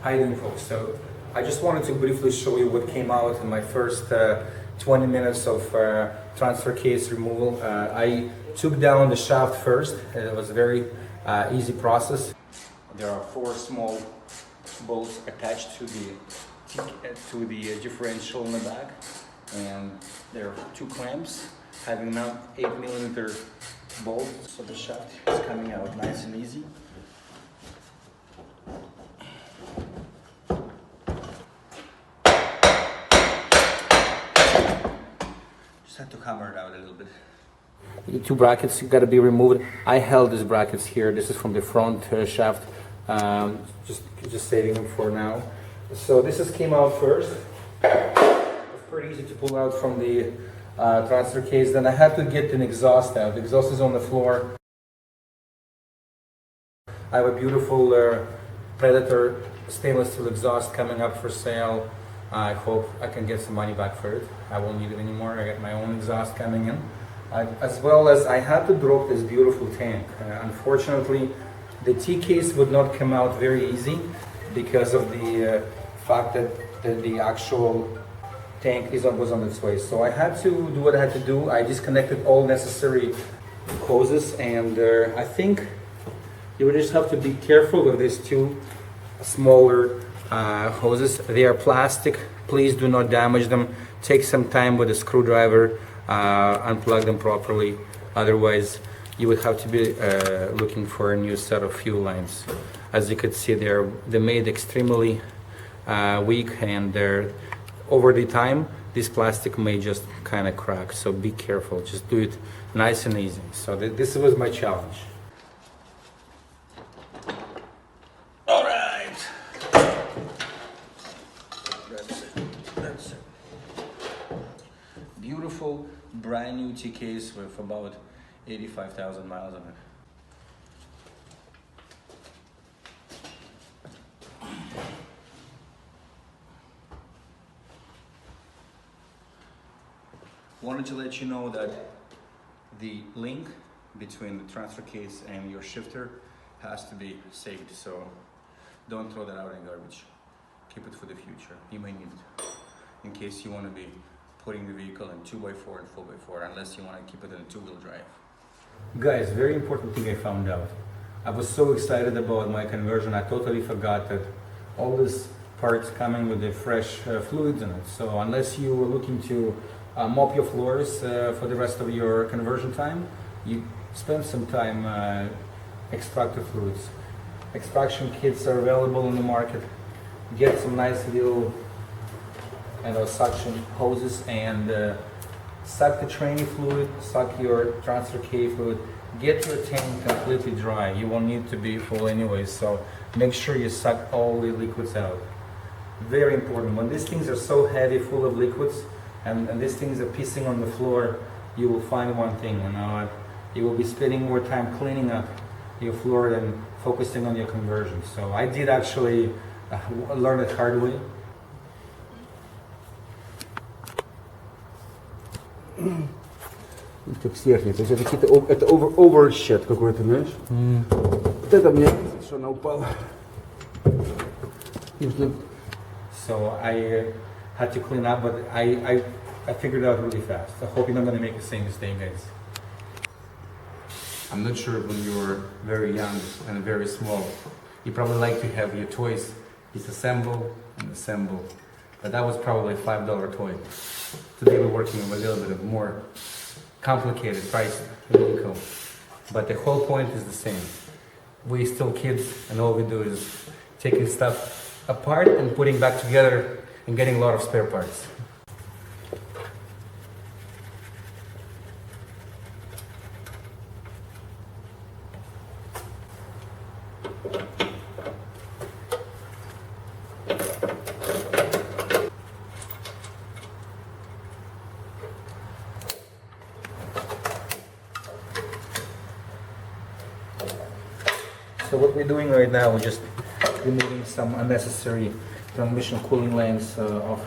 How you doing, folks? So I just wanted to briefly show you what came out in my first 20 minutes of transfer case removal. I took down the shaft first. It was a very easy process. There are 4 small bolts attached to the differential in the back, and there are 2 clamps having now 8mm bolts, so the shaft is coming out nice and easy. Had to hammer it out a little bit. The 2 brackets got to be removed. I held these brackets here. This is from the front shaft. Just saving them for now. So this came out first. It's pretty easy to pull out from the transfer case. Then I had to get an exhaust out. The exhaust is on the floor. I have a beautiful Predator stainless steel exhaust coming up for sale. I hope I can get some money back for it. I won't need it anymore. I got my own exhaust coming in. As well as I had to drop this beautiful tank. Unfortunately, the T-case would not come out very easy because of the fact that the actual tank was on its way. So I had to do what I had to do. I disconnected all necessary hoses, and I think you would just have to be careful with these 2 smaller hoses. They are plastic. Please do not damage them. Take some time with a screwdriver, unplug them properly. Otherwise, you would have to be looking for a new set of fuel lines. As you could see, they're made extremely weak, and over the time, this plastic may just kind of crack. So be careful. Just do it nice and easy. So this was my challenge. That's it. Beautiful brand new T-case with about 85,000 miles on it. Wanted to let you know that the link between the transfer case and your shifter has to be saved, so don't throw that out in garbage. Keep it for the future. You may need it in case you want to be putting the vehicle in 2x4 and 4x4, unless you want to keep it in 2-wheel drive. Guys, very important thing I found out. I was so excited about my conversion, I totally forgot that all these parts coming with the fresh fluids in it. So unless you were looking to mop your floors for the rest of your conversion time, you spend some time extracting fluids. Extraction kits are available in the market. Get some nice little suction hoses and suck the tranny fluid, suck your transfer case fluid. Get your tank completely dry. You won't need to be full anyway, so make sure you suck all the liquids out. Very important. When these things are so heavy, full of liquids, and these things are pissing on the floor, you will find one thing, you will be spending more time cleaning up your floor than focusing on your conversion. So I did actually learn it hard way. Как сверхний, то есть это какие-то это overshed какой-то, знаешь? Вот это мне совершенно упало. So I had to clean up, but I figured it out really fast. I hope you're not going to make the same mistake, guys. I'm not sure when you were very young and very small, you probably like to have your toys disassemble and assemble. But that was probably a $5 toy. Today we're working with a little bit of more complicated price vehicle. But the whole point is the same. We're still kids, and all we do is taking stuff apart and putting back together and getting a lot of spare parts. So what we're doing right now, we're just removing some unnecessary transmission cooling lines off,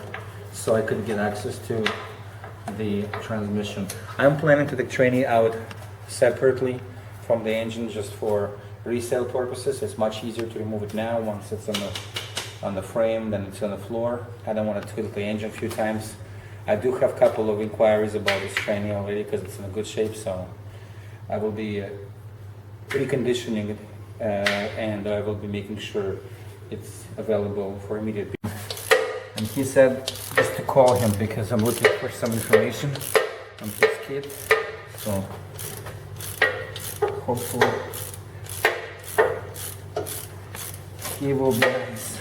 so I could get access to the transmission. I'm planning to take tranny out separately from the engine just for resale purposes. It's much easier to remove it now once it's on the on the frame than it's on the floor. I don't want to tilt the engine a few times. I do have a couple of inquiries about this training already because it's in a good shape, so I will be reconditioning it and I will be making sure it's available for immediate. And he said just to call him because I'm looking for some information on his kit. So hopefully he will be nice.